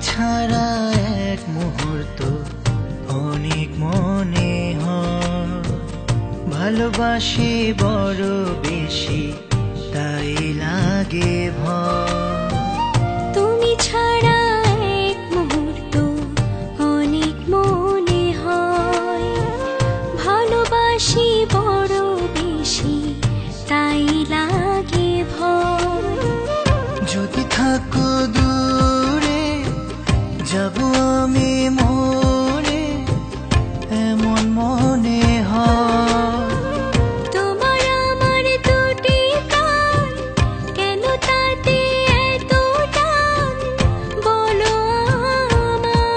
ছাড়া এক মুহূর্ত অনেক মনে হয়, ভালোবাসি বড় বেশি তাই লাগে ভয়। তুমি ছাড়া এক মুহূর্ত অনেক মনে হয়, ভালোবাসি বড় বেশি তাই লাগে ভয়। যদি থাকো দূরে যাব আমি মরে, এমন মনে হয়। তোমার আমার দুটি প্রাণ, কেন তাতে এত টান বলো আমায়।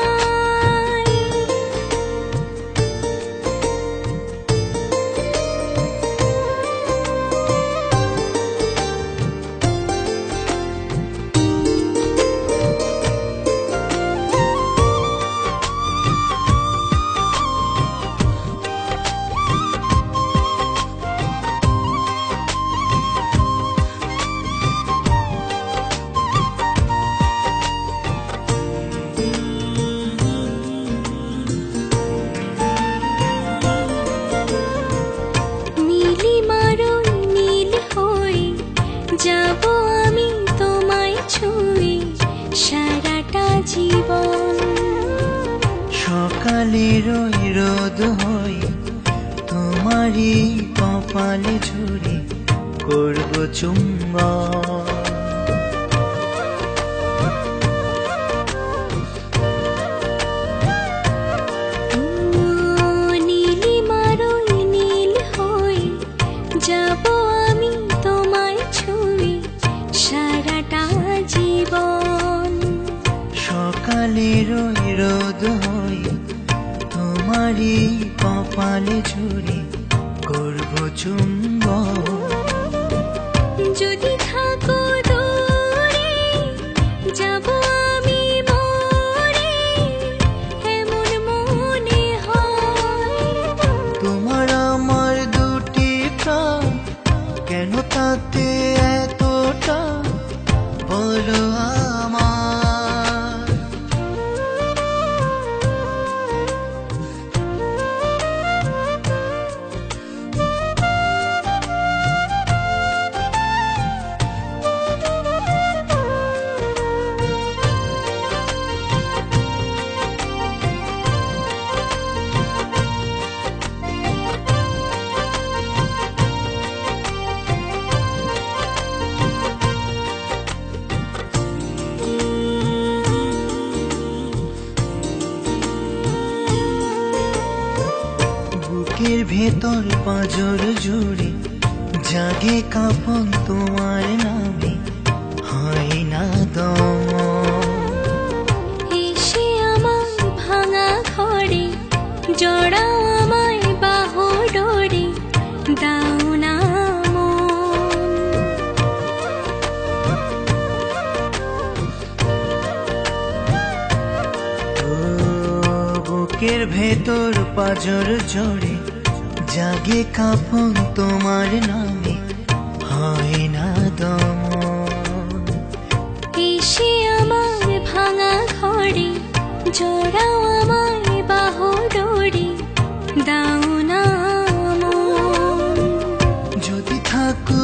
যাব আমি তোমায় ছুঁয়ে সারাটা জীবন। সকালের রোদ হই তোমারই কপালে ঝরে করব চুম্বন। নীলিমারই নীল হই যাব আমি তোমায় ছুঁয়ে সারাটা জীবন। সকালের রোদ হই তোমারই কপালে ঝরে করব চুম্বন। যদি থাকো দূরে যাব আমি মরে, এমন মনে হয়। তোমার আমার দুটি প্রাণ, কেন তাতে এতটা বলো আমার। বুকের ভেতর পাঁজর জুড়ে জাগে কাঁপন তোমার নামে, হয় না দমন। এসে আমার ভাঙা ঘরে জড়াও আমায় বাহু ডোরে, দাও না মন। ও বুকের ভেতর পাঁজর জড়ে জাগে কাঁপন তোমার নামে, হয় না দমন। এসে আমার ভাঙা ঘরে জড়াও আমায় বাহু ডোরে, দাও না মন। যদি থাকো